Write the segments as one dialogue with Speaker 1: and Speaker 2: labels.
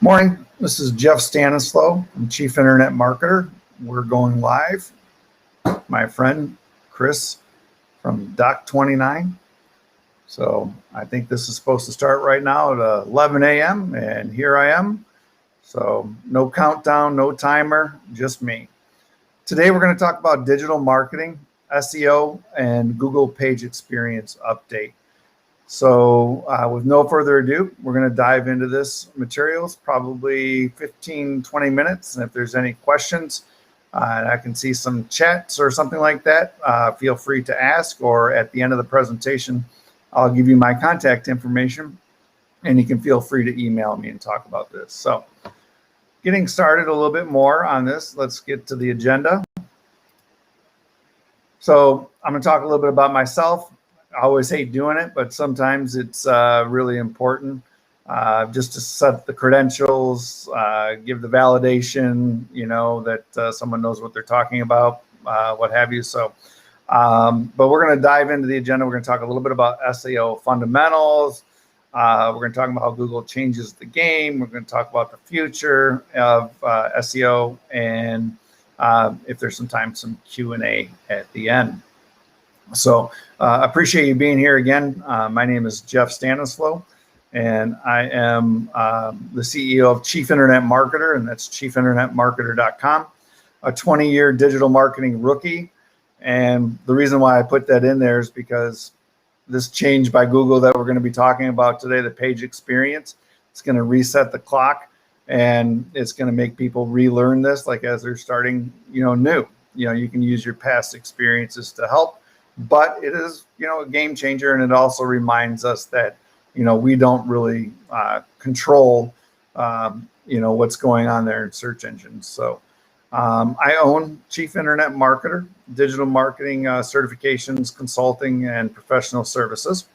Speaker 1: Morning, this is Jeff Stanislaw. I'm Chief Internet Marketer. We're going live. My friend Chris from Doc29. So I think this is supposed to start right now at 11 a.m. and here I am. So no countdown, no timer, just me. Today we're going to talk about digital marketing, SEO, and Google Page Experience Update. So with no further ado, we're going to dive into this materials, probably 15, 20 minutes. And if there's any questions, and I can see some chats or something like that, feel free to ask, or at the end of the presentation, I'll give you my contact information and you can feel free to email me and talk about this. So getting started a little bit more on this, let's get to the agenda. So I'm going to talk a little bit about myself. I always hate doing it, but sometimes it's really important just to set the credentials, give the validation, that someone knows what they're talking about, what have you. So, but we're going to dive into the agenda. We're going to talk a little bit about SEO fundamentals. We're going to talk about how Google changes the game. We're going to talk about the future of SEO, and if there's some time, some Q&A at the end. So appreciate you being here again. My name is Jeff Stanislaw, and I am the CEO of Chief Internet Marketer, and that's chiefinternetmarketer.com, a 20-year digital marketing rookie. And the reason why I put that in there is because this change by Google that we're going to be talking about today, the page experience, it's going to reset the clock, and it's going to make people relearn this, like as they're starting, new. You can use your past experiences to help. But it is, a game changer, and it also reminds us that, we don't really control, what's going on there in search engines. So I own Chief Internet Marketer, digital marketing certifications, consulting, and professional services.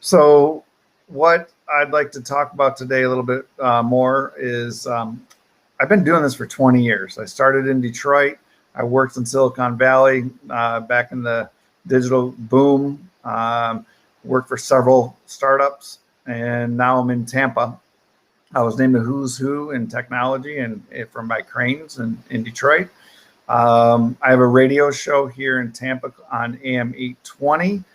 Speaker 1: So what I'd like to talk about today a little bit more is I've been doing this for 20 years. I started in Detroit. I worked in Silicon Valley back in the digital boom, worked for several startups, and now I'm in Tampa. I was named a who's who in technology and from by Cranes in Detroit. I have a radio show here in Tampa on AM 820,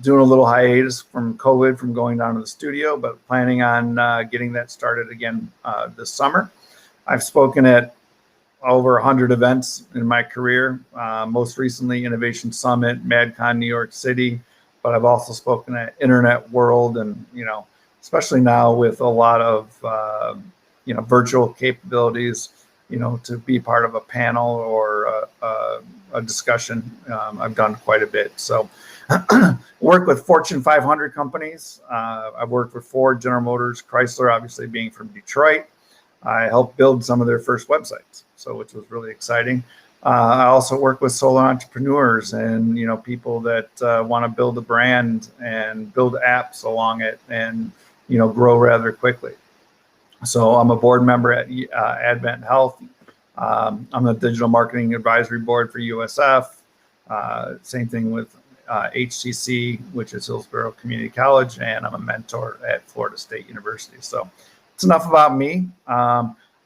Speaker 1: doing a little hiatus from COVID, from going down to the studio, but planning on getting that started again this summer. I've spoken at over 100 events in my career, most recently Innovation Summit, MadCon New York City, but I've also spoken at Internet World, and especially now with a lot of virtual capabilities, to be part of a panel or a discussion. I've done quite a bit. So work with Fortune 500 companies. I've worked with Ford, General Motors, Chrysler, obviously being from Detroit. I helped build some of their first websites, which was really exciting. I also work with solo entrepreneurs and people that want to build a brand and build apps along it and grow rather quickly. So I'm a board member at Advent Health. I'm the digital marketing advisory board for USF. Same thing with HCC, which is Hillsborough Community College, and I'm a mentor at Florida State University. So it's enough about me.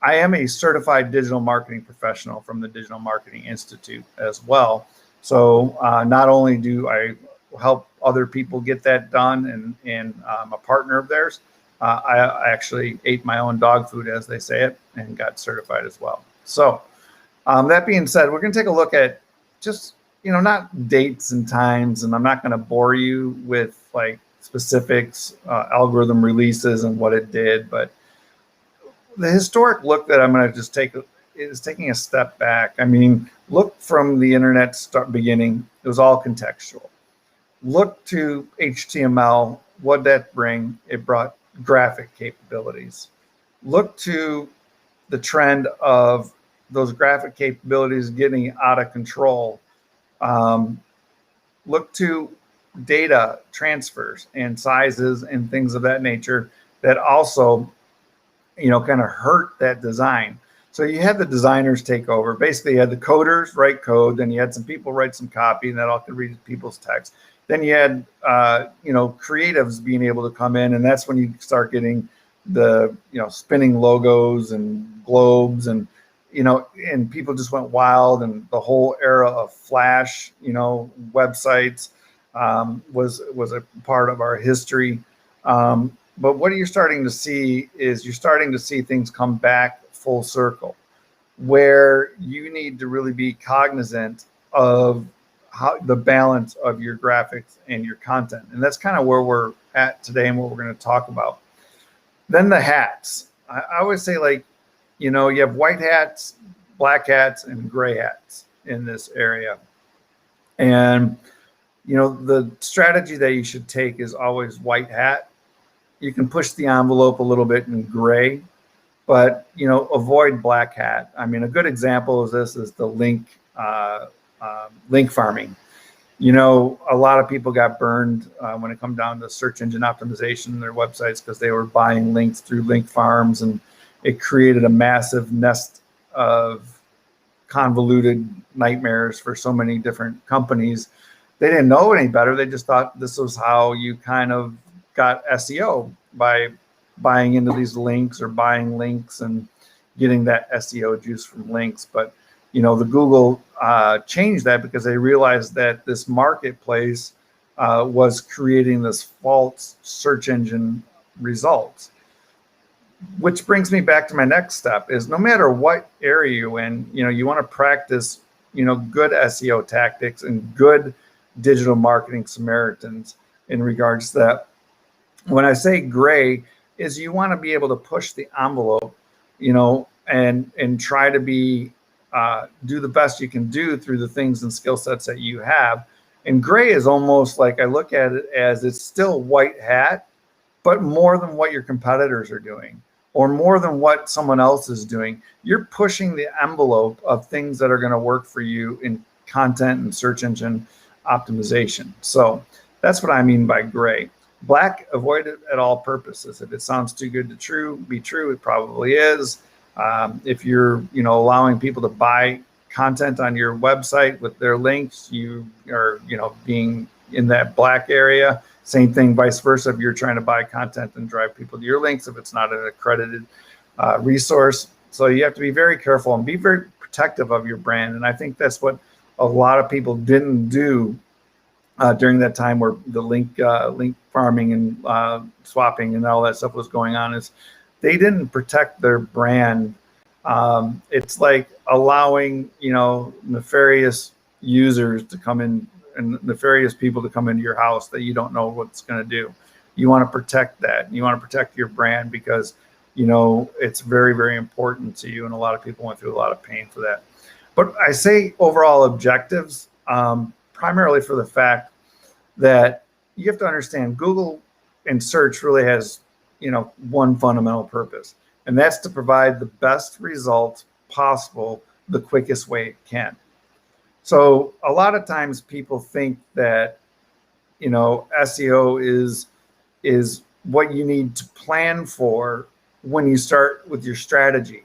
Speaker 1: I am a certified digital marketing professional from the Digital Marketing Institute as well. So not only do I help other people get that done, and I'm a partner of theirs, I actually ate my own dog food, as they say it, and got certified as well. So that being said, we're going to take a look at just, not dates and times, and I'm not going to bore you with like specifics, algorithm releases and what it did, but the historic look that I'm going to just take is taking a step back. I mean, look from the internet beginning, it was all contextual. Look to HTML, what that bring? It brought graphic capabilities. Look to the trend of those graphic capabilities getting out of control. Look to data transfers and sizes and things of that nature that also kind of hurt that design. So you had the designers take over. Basically, you had the coders write code, then you had some people write some copy, and that all could read people's text. Then you had, creatives being able to come in, and that's when you start getting spinning logos and globes, and and people just went wild, and the whole era of Flash, websites, was a part of our history. But what you're starting to see is you're starting to see things come back full circle, where you need to really be cognizant of how the balance of your graphics and your content. And that's kind of where we're at today and what we're going to talk about. Then the hats. I always say, like, you have white hats, black hats, and gray hats in this area. And, the strategy that you should take is always white hat. You can push the envelope a little bit in gray, but, avoid black hat. I mean, a good example of this is the link farming. A lot of people got burned when it come down to search engine optimization in their websites because they were buying links through link farms, and it created a massive nest of convoluted nightmares for so many different companies. They didn't know any better. They just thought this was how you kind of got SEO, by buying into these links or buying links and getting that SEO juice from links. But the Google changed that because they realized that this marketplace was creating this false search engine results. Which brings me back to my next step is, no matter what area you're in, you want to practice, good SEO tactics and good digital marketing Samaritans in regards to that. When I say gray, is you want to be able to push the envelope, and try to be do the best you can do through the things and skill sets that you have. And gray is almost like, I look at it as, it's still white hat, but more than what your competitors are doing, or more than what someone else is doing. You're pushing the envelope of things that are going to work for you in content and search engine optimization. So that's what I mean by gray. Black, avoid it at all purposes. If it sounds too good to be true, it probably is. If you're, allowing people to buy content on your website with their links, you are, being in that black area. Same thing, vice versa. If you're trying to buy content and drive people to your links, if it's not an accredited resource. So you have to be very careful and be very protective of your brand. And I think that's what a lot of people didn't do during that time where the link farming and swapping and all that stuff was going on, is they didn't protect their brand. It's like allowing, nefarious users to come in and nefarious people to come into your house that you don't know what's going to do. You want to protect that. You want to protect your brand because, it's very, very important to you. And a lot of people went through a lot of pain for that. But I say overall objectives, primarily for the fact that you have to understand Google and search really has, one fundamental purpose, and that's to provide the best results possible the quickest way it can. So a lot of times people think that, SEO is what you need to plan for when you start with your strategy.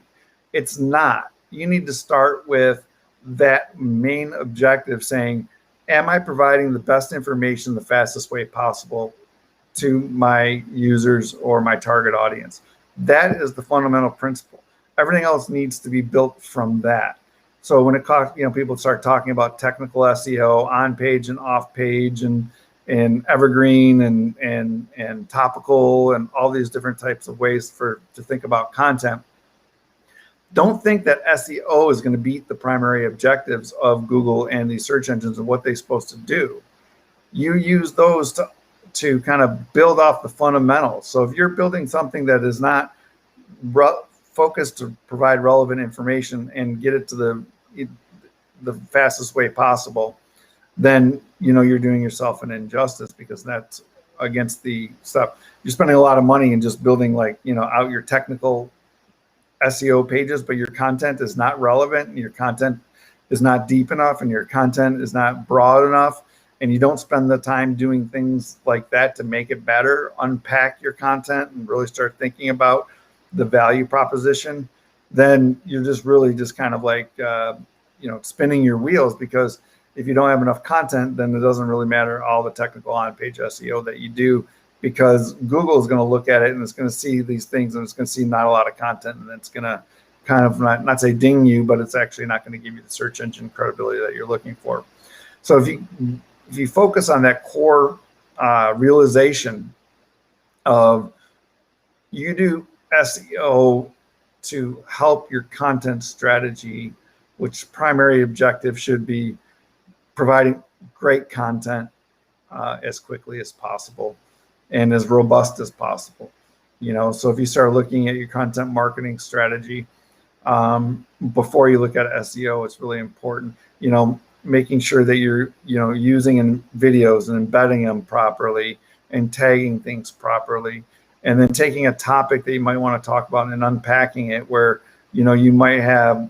Speaker 1: It's not. You need to start with that main objective, saying, am I providing the best information the fastest way possible to my users or my target audience? That is the fundamental principle. Everything else needs to be built from that. So when people start talking about technical SEO, on page and off page, and evergreen and topical, and all these different types of ways to think about content, don't think that SEO is going to beat the primary objectives of Google and these search engines and what they're supposed to do. You use those to kind of build off the fundamentals. So if you're building something that is not focused to provide relevant information and get it to the fastest way possible, then you're doing yourself an injustice, because that's against the stuff. You're spending a lot of money in just building out your technical SEO pages, but your content is not relevant, and your content is not deep enough, and your content is not broad enough, and you don't spend the time doing things like that to make it better, unpack your content and really start thinking about the value proposition, then you're just really just kind of like, spinning your wheels, because if you don't have enough content, then it doesn't really matter all the technical on-page SEO that you do because Google is going to look at it and it's going to see these things and it's going to see not a lot of content, and it's going to kind of not say ding you, but it's actually not going to give you the search engine credibility that you're looking for. So if you focus on that core realization of you do SEO to help your content strategy, which primary objective should be providing great content as quickly as possible and as robust as possible. So if you start looking at your content marketing strategy before you look at SEO, it's really important, making sure that you're, using in videos and embedding them properly and tagging things properly, and then taking a topic that you might want to talk about and unpacking it where, you might have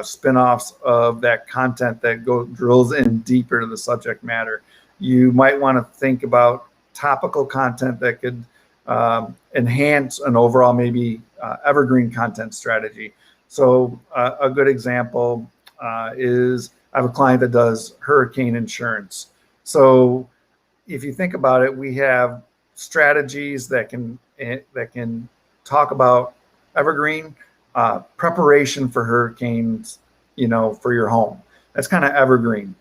Speaker 1: spin-offs of that content that drills in deeper to the subject matter. You might want to think about topical content that could enhance an overall maybe evergreen content strategy. So a good example is I have a client that does hurricane insurance. So if you think about it, we have strategies that can talk about evergreen preparation for hurricanes, for your home. That's kind of evergreen.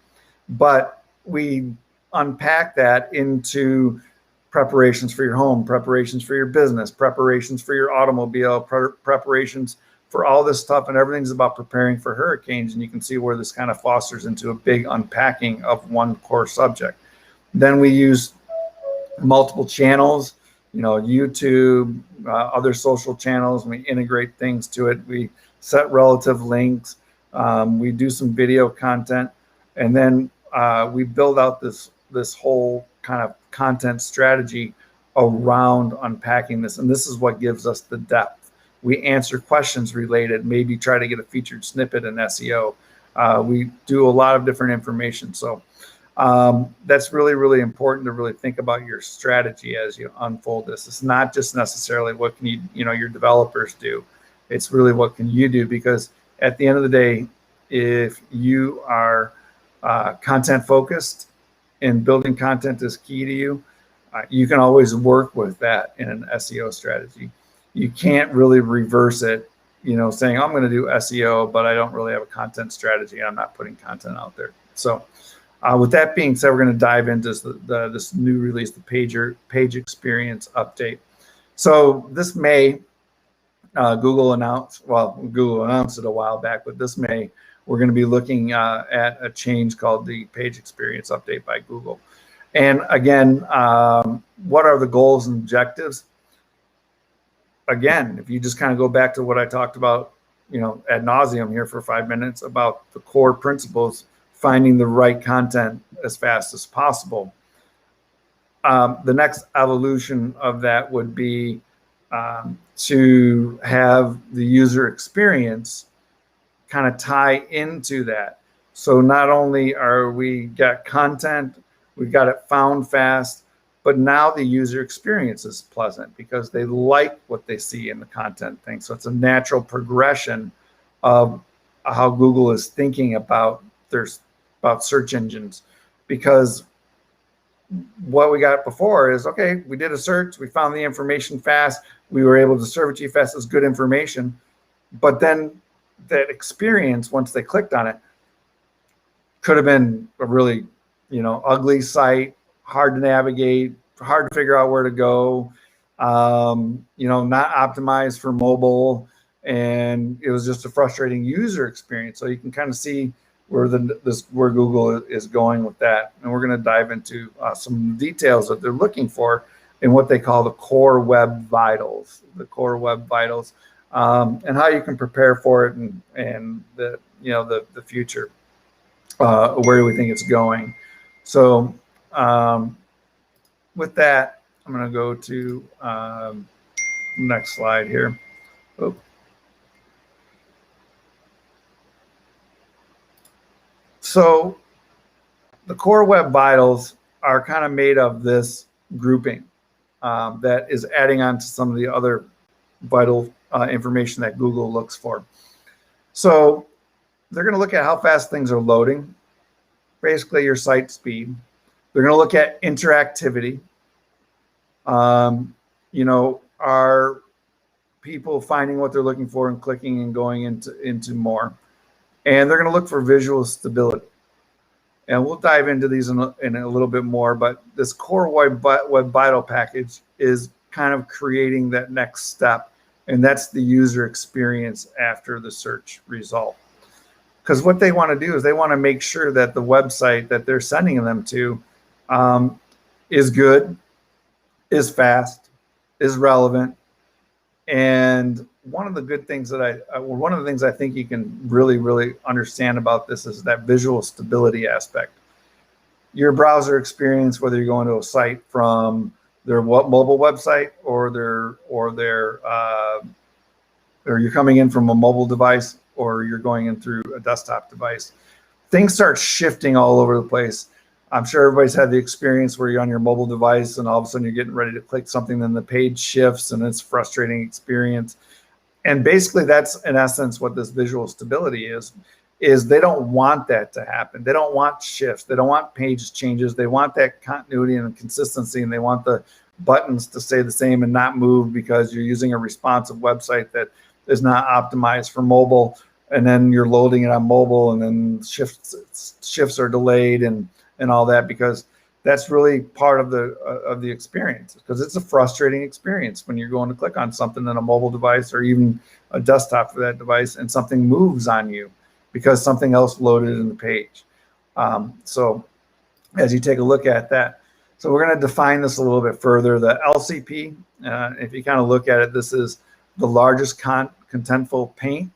Speaker 1: But we unpack that into preparations for your home, preparations for your business, preparations for your automobile, preparations for all this stuff, and everything's about preparing for hurricanes. And you can see where this kind of fosters into a big unpacking of one core subject. Then we use multiple channels, YouTube, other social channels, and we integrate things to it. We set relative links. We do some video content, and then we build out this whole kind of content strategy around unpacking this. And this is what gives us the depth. We answer questions related, maybe try to get a featured snippet in SEO. We do a lot of different information. So that's really, really important to really think about your strategy as you unfold this. It's not just necessarily what can your developers do. It's really what can you do, because at the end of the day, if you are content focused and building content is key to you, you can always work with that in an SEO strategy. You can't really reverse it, saying I'm going to do SEO, but I don't really have a content strategy. I'm not putting content out there. So with that being said, we're going to dive into this new release, the page experience update. So this May, Google announced it a while back, but this May, we're going to be looking at a change called the page experience update by Google. And again, what are the goals and objectives? Again, if you just kind of go back to what I talked about, ad nauseum here for 5 minutes about the core principles, finding the right content as fast as possible. The next evolution of that would be to have the user experience kind of tie into that. So not only are we got content, we've got it found fast, but now the user experience is pleasant because they like what they see in the content thing. So it's a natural progression of how Google is thinking about search engines, because what we got before is, okay, we did a search, we found the information fast, we were able to serve it to you fast as good information, but then that experience, once they clicked on it, could have been a really, ugly site, hard to navigate, hard to figure out where to go, not optimized for mobile, and it was just a frustrating user experience. So you can kind of see where Google is going with that, and we're going to dive into some details that they're looking for in what they call the core web vitals, and how you can prepare for it, and the future, where we think it's going. So with that, I'm going to go to next slide here. Oh. So the core web vitals are kind of made of this grouping that is adding on to some of the other vital information that Google looks for. So they're going to look at how fast things are loading, basically your site speed. They're going to look at interactivity. Are people finding what they're looking for and clicking and going into more? And they're going to look for visual stability. And we'll dive into these in a little bit more, but this core Web Vital package is kind of creating that next step, and that's the user experience after the search result. Because what they want to do is they want to make sure that the website that they're sending them to is good, is fast, is relevant. And one of the good things one of the things I think you can really, really understand about this is that visual stability aspect. Your browser experience, whether you're going to a site from their mobile website or you're coming in from a mobile device or you're going in through a desktop device, things start shifting all over the place. I'm sure everybody's had the experience where you're on your mobile device and all of a sudden you're getting ready to click something, then the page shifts and it's a frustrating experience. And basically that's in essence what this visual stability is they don't want that to happen. They don't want shifts. They don't want page changes. They want that continuity and consistency, and they want the buttons to stay the same and not move because you're using a responsive website that is not optimized for mobile, and then you're loading it on mobile and then shifts are delayed and all that, because that's really part of the experience, because it's a frustrating experience when you're going to click on something on a mobile device or even a desktop for that device and something moves on you because something else loaded in the page. So as you take a look at that, so we're going to define this a little bit further. The LCP, if you kind of look at it, this is the largest contentful paint.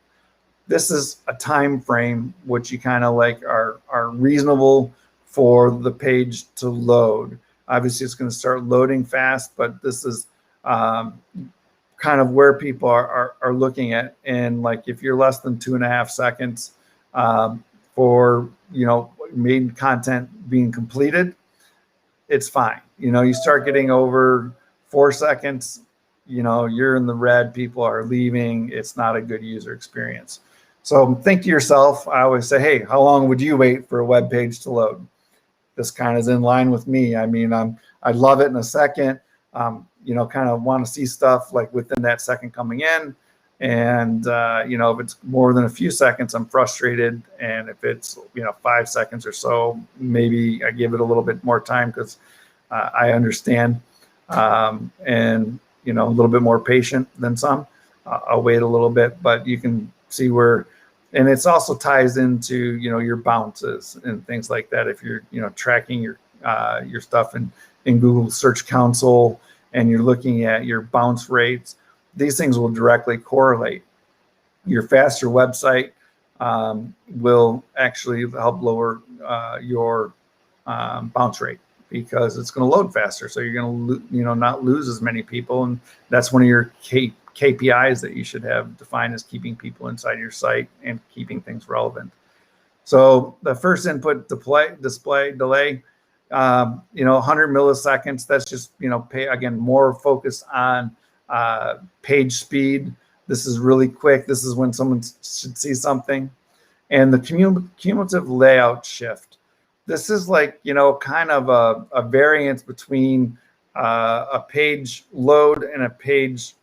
Speaker 1: This is a time frame which you kind of like are reasonable for the page to load. Obviously, it's going to start loading fast, but this is kind of where people are looking at. And like if you're less than 2.5 seconds for main content being completed, it's fine. You start getting over 4 seconds, you're in the red, people are leaving. It's not a good user experience. So think to yourself, I always say, hey, how long would you wait for a web page to load? This kind of is in line with me. I mean, I love it in a second, kind of want to see stuff like within that second coming in. And, if it's more than a few seconds, I'm frustrated. And if it's, 5 seconds or so, maybe I give it a little bit more time because I understand and, a little bit more patient than some. I'll wait a little bit, but you can see where, and it's also ties into, your bounces and things like that. If you're, tracking your stuff in Google Search Console and you're looking at your bounce rates, these things will directly correlate. Your faster website will actually help lower your bounce rate because it's going to load faster. So you're going to, not lose as many people. And that's one of your KPIs that you should have defined as keeping people inside your site and keeping things relevant. So the first input display delay, 100 milliseconds. That's just, more focused on page speed. This is really quick. This is when someone should see something. And the cumulative layout shift. This is like, kind of a variance between a page load and a page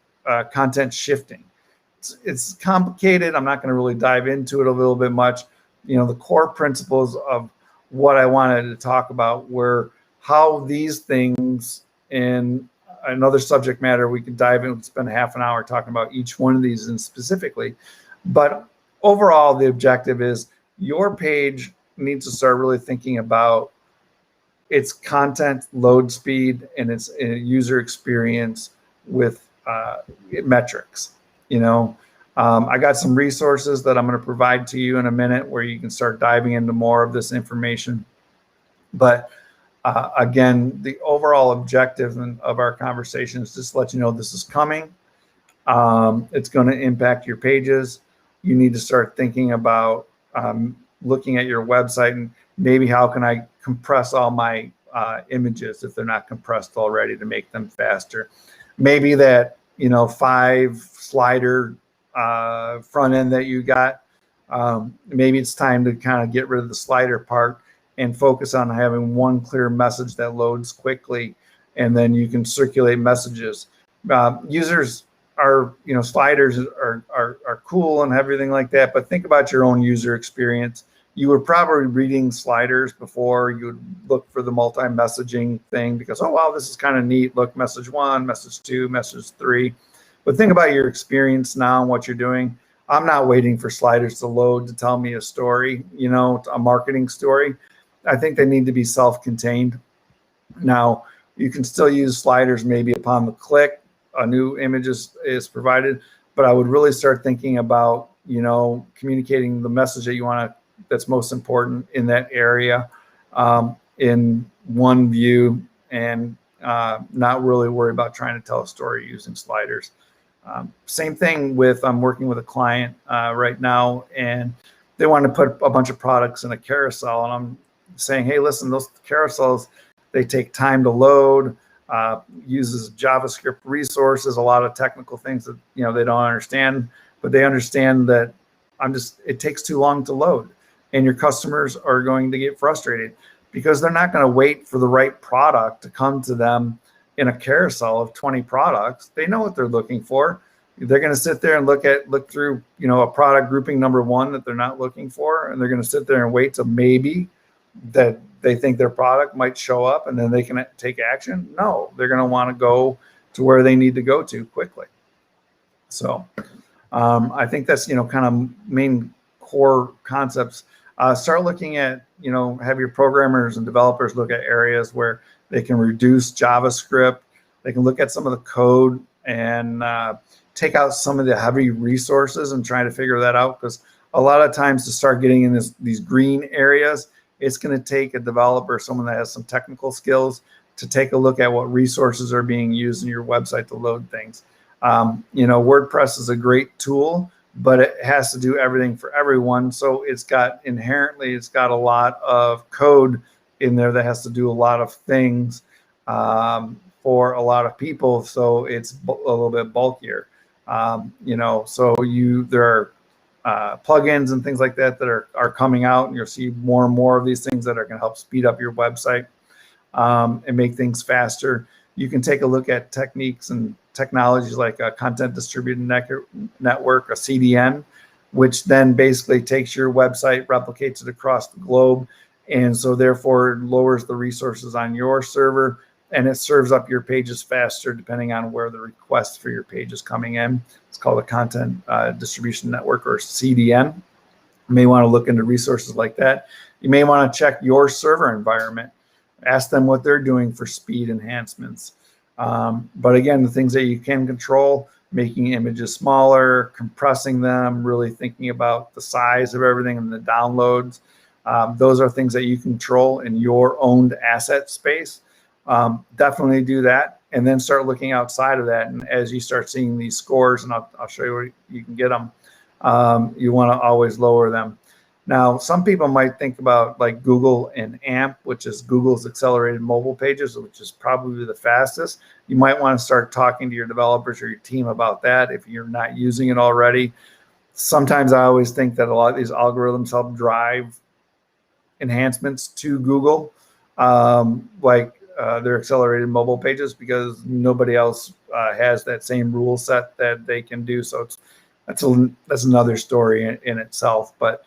Speaker 1: content shifting. It's complicated. I'm not going to really dive into it a little bit much. The core principles of what I wanted to talk about were how these things in another subject matter we could dive in and spend half an hour talking about each one of these and specifically. But overall, the objective is your page needs to start really thinking about its content load speed and its user experience with metrics. I got some resources that I'm going to provide to you in a minute where you can start diving into more of this information. But again, the overall objective of our conversation is just to let you know this is coming. It's going to impact your pages. You need to start thinking about looking at your website and maybe how can I compress all my images if they're not compressed already to make them faster. Maybe that 5 slider front end that you got, maybe it's time to kind of get rid of the slider part and focus on having one clear message that loads quickly and then you can circulate messages. Users are, sliders are cool and everything like that, but think about your own user experience. You were probably reading sliders before. You would look for the multi-messaging thing because, oh, wow, this is kind of neat. Look, message 1, message 2, message 3. But think about your experience now and what you're doing. I'm not waiting for sliders to load to tell me a story, a marketing story. I think they need to be self-contained. Now, you can still use sliders maybe upon the click, a new image is provided, but I would really start thinking about, communicating the message that you want to, that's most important in that area, in one view, and not really worry about trying to tell a story using sliders. Same thing with, I'm working with a client right now, and they want to put a bunch of products in a carousel, and I'm saying, hey, listen, those carousels, they take time to load, uses JavaScript resources, a lot of technical things that they don't understand, but they understand that it takes too long to load, and your customers are going to get frustrated because they're not going to wait for the right product to come to them in a carousel of 20 products. They know what they're looking for. They're going to sit there and look through, a product grouping number 1 that they're not looking for, and they're going to sit there and wait till maybe that they think their product might show up and then they can take action. No, they're going to want to go to where they need to go to quickly. So I think that's, kind of main core concepts. Start looking at, have your programmers and developers look at areas where they can reduce JavaScript. They can look at some of the code and take out some of the heavy resources and try to figure that out. Because a lot of times to start getting in these green areas, it's going to take a developer, someone that has some technical skills, to take a look at what resources are being used in your website to load things. WordPress is a great tool, but it has to do everything for everyone. So it's got a lot of code in there that has to do a lot of things for a lot of people. So it's a little bit bulkier. There are plugins and things like that are coming out, and you'll see more and more of these things that are going to help speed up your website and make things faster. You can take a look at techniques and technologies like a content distributed network, a CDN, which then basically takes your website, replicates it across the globe, and so therefore lowers the resources on your server, and it serves up your pages faster depending on where the request for your page is coming in. It's called a content distribution network, or CDN. You may want to look into resources like that. You may want to check your server environment. Ask them what they're doing for speed enhancements. But again, the things that you can control, making images smaller, compressing them, really thinking about the size of everything and the downloads. Those are things that you control in your owned asset space. Definitely do that, and then start looking outside of that. And as you start seeing these scores, and I'll show you where you can get them, you want to always lower them. Now, some people might think about like Google and AMP, which is Google's accelerated mobile pages, which is probably the fastest. You might want to start talking to your developers or your team about that if you're not using it already. Sometimes I always think that a lot of these algorithms help drive enhancements to Google, their accelerated mobile pages, because nobody else has that same rule set that they can do. So that's another story in itself. But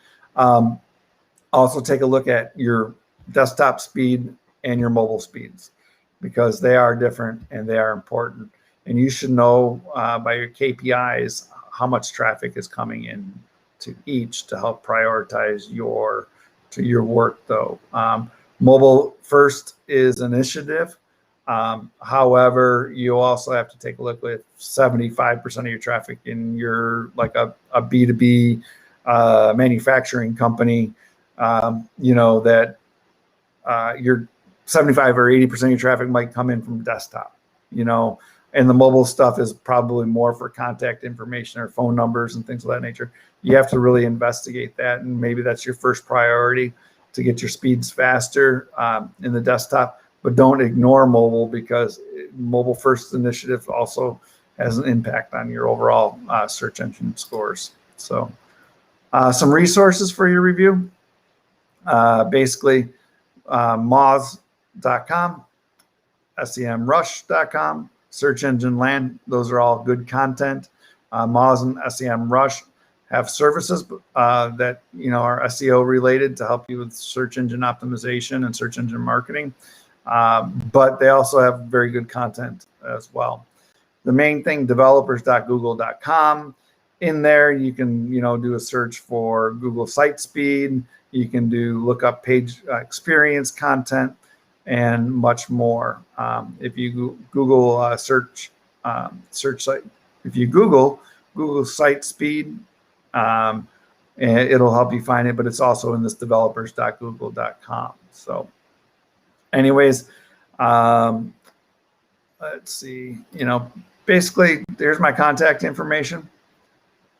Speaker 1: also take a look at your desktop speed and your mobile speeds, because they are different and they are important. And you should know by your KPIs how much traffic is coming in to each to help prioritize your work, though. Mobile first is initiative. However, you also have to take a look with 75% of your traffic in your, like a B2B manufacturing company, that your 75 or 80% of your traffic might come in from desktop, and the mobile stuff is probably more for contact information or phone numbers and things of that nature. You have to really investigate that, and maybe that's your first priority to get your speeds faster in the desktop. But don't ignore mobile, because mobile first initiative also has an impact on your overall search engine scores. So some resources for your review, basically moz.com, semrush.com, Search Engine Land. Those are all good content. Moz and SEMrush have services that are SEO related to help you with search engine optimization and search engine marketing. But they also have very good content as well. The main thing, developers.google.com. In there, you can do a search for Google site speed. You can look up page experience content and much more. If you Google search site, if you Google site speed, it'll help you find it. But it's also in this developers.google.com. So, anyways, let's see. Basically, there's my contact information.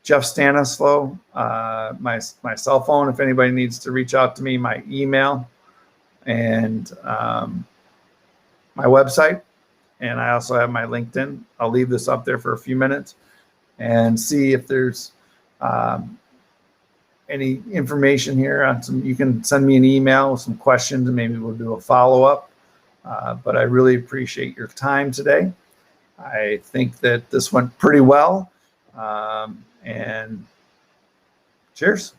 Speaker 1: Jeff Stanislow, my cell phone, if anybody needs to reach out to me, my email, and my website. And I also have my LinkedIn. I'll leave this up there for a few minutes and see if there's any information here. You can send me an email with some questions and maybe we'll do a follow-up. But I really appreciate your time today. I think that this went pretty well. And cheers.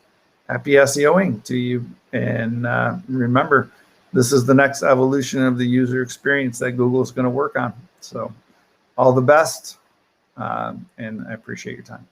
Speaker 1: Happy SEOing to you. And remember, this is the next evolution of the user experience that Google is going to work on. So all the best. And I appreciate your time.